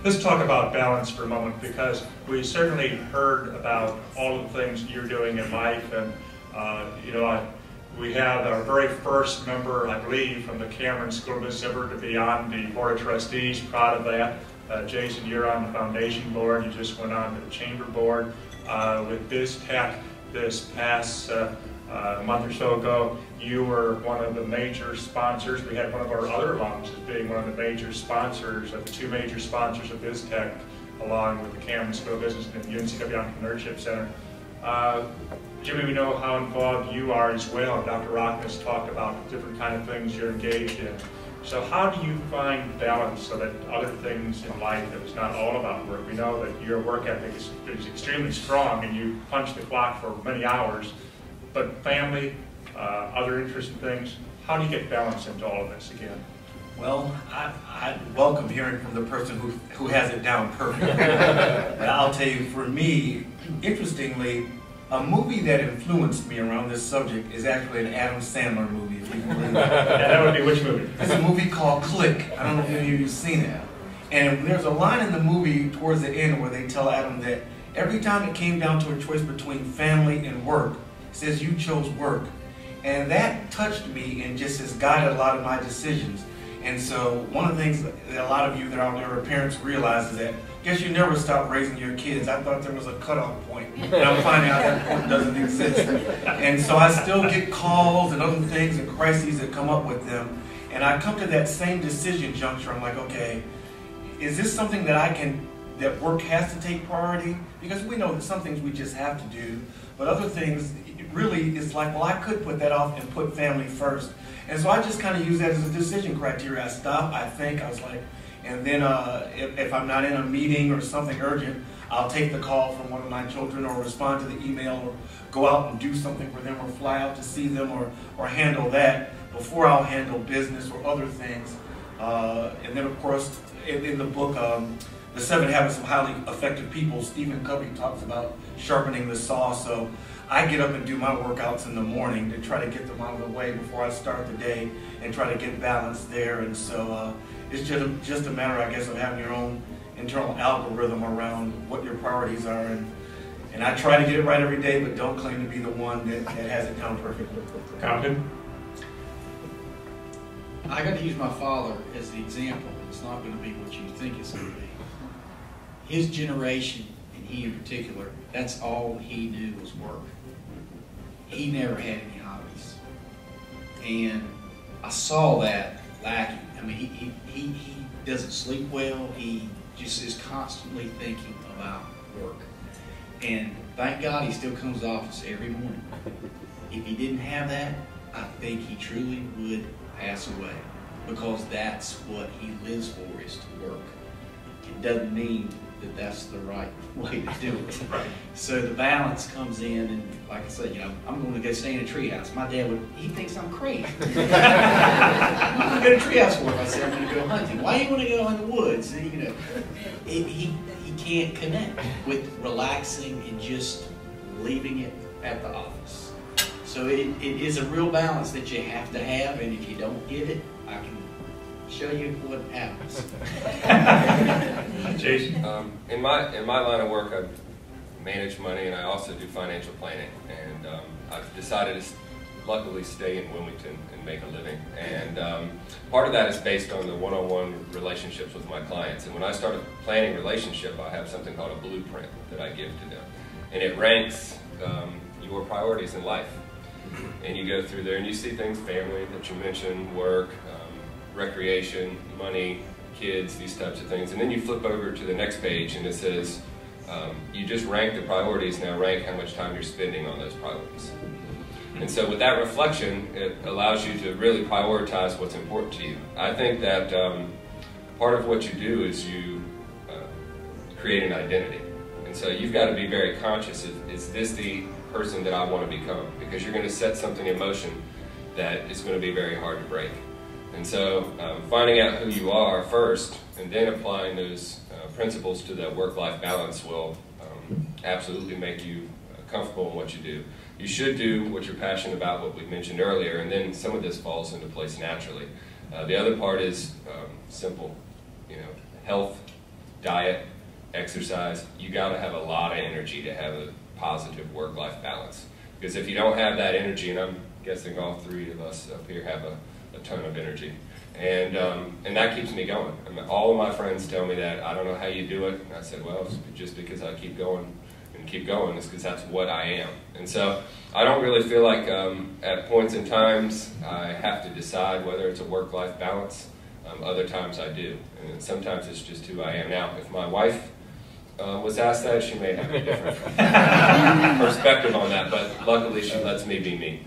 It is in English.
let's talk about balance for a moment, because we certainly heard about all of the things you're doing in life, and we had our very first member, I believe, from the Cameron School of Business ever to be on the Board of Trustees. Proud of that. Jason, you're on the foundation board. You just went on to the chamber board. With BizTech this past month or so ago, you were one of the major sponsors. We had one of our other alums as being one of the major sponsors, of the two major sponsors of BizTech, along with the Cameron School of Business and the UNCW Entrepreneurship Center. Jimmy, we know how involved you are as well. Dr. Rockness talked about different kind of things you're engaged in. So how do you find balance so that other things in life, that it's not all about work? We know that your work ethic is extremely strong and you punch the clock for many hours, but family, other interesting things, how do you get balance into all of this again? Well, I welcome hearing from the person who has it down perfectly. But I'll tell you, for me, interestingly, a movie that influenced me around this subject is actually an Adam Sandler movie, if you can believe it. That would be which movie? It's a movie called Click. I don't know if any of you have seen it. And there's a line in the movie towards the end where they tell Adam that every time it came down to a choice between family and work, it says you chose work. And that touched me and just has guided a lot of my decisions. And so one of the things that a lot of you that are out there are parents realize is that I guess you never stop raising your kids. I thought there was a cutoff point, and I'm finding out that point doesn't exist. And so I still get calls and other things and crises that come up with them. And I come to that same decision juncture. I'm like, okay, is this something that work has to take priority? Because we know that some things we just have to do, but other things, it really is like, well, I could put that off and put family first. And so I just kind of use that as a decision criteria. I stop, I think, I was like, and then if I'm not in a meeting or something urgent, I'll take the call from one of my children or respond to the email or go out and do something for them or fly out to see them or handle that before I'll handle business or other things. And then, of course, in the book, The 7 Habits of Highly Effective People, Stephen Covey talks about sharpening the saw. So I get up and do my workouts in the morning to try to get them out of the way before I start the day and try to get balance there. And so it's just a matter, I guess, of having your own internal algorithm around what your priorities are. And I try to get it right every day, but don't claim to be the one that has it down perfectly. Carlton? I got to use my father as the example. It's not going to be what you think it's going to be. His generation, and he in particular, that's all he knew was work. He never had any hobbies. And I saw that lacking. I mean, he doesn't sleep well. He just is constantly thinking about work. And thank God he still comes to the office every morning. If he didn't have that, I think he truly would pass away, because that's what he lives for, is to work. It doesn't mean that that's the right way to do it. Right. So the balance comes in, and like I said, I'm going to go stay in a treehouse. My dad he thinks I'm crazy. What am I going to go to a treehouse for if I say I'm going to go hunting? Why do you want to go in the woods? He can't connect with relaxing and just leaving it at the office. So it is a real balance that you have to have, and if you don't get it, I can show you what happens. Jason? In my line of work, I manage money and I also do financial planning. And I've decided to luckily stay in Wilmington and make a living. And part of that is based on the one-on-one relationships with my clients. And when I start a planning relationship, I have something called a blueprint that I give to them. And it ranks your priorities in life. And you go through there and you see things, family that you mentioned, work, recreation, money, kids, these types of things. And then you flip over to the next page and it says, you just rank the priorities, now rank how much time you're spending on those priorities. And so with that reflection, it allows you to really prioritize what's important to you. I think that part of what you do is you create an identity. And so you've got to be very conscious, is this the person that I want to become? Because you're going to set something in motion that is going to be very hard to break. And so finding out who you are first and then applying those principles to that work-life balance will absolutely make you comfortable in what you do. You should do what you're passionate about, what we mentioned earlier, and then some of this falls into place naturally. The other part is simple, health, diet, exercise. You got to have a lot of energy to have a positive work-life balance. Because if you don't have that energy, and I'm guessing all three of us up here have a ton of energy, and that keeps me going. I mean, all of my friends tell me that. I don't know how you do it. And I said, well, it's just because I keep going and keep going. It's because that's what I am. And so I don't really feel like at points in times I have to decide whether it's a work-life balance. Other times I do. And sometimes it's just who I am. Now, if my wife was asked that, she may have a different perspective on that, but luckily she lets me be me.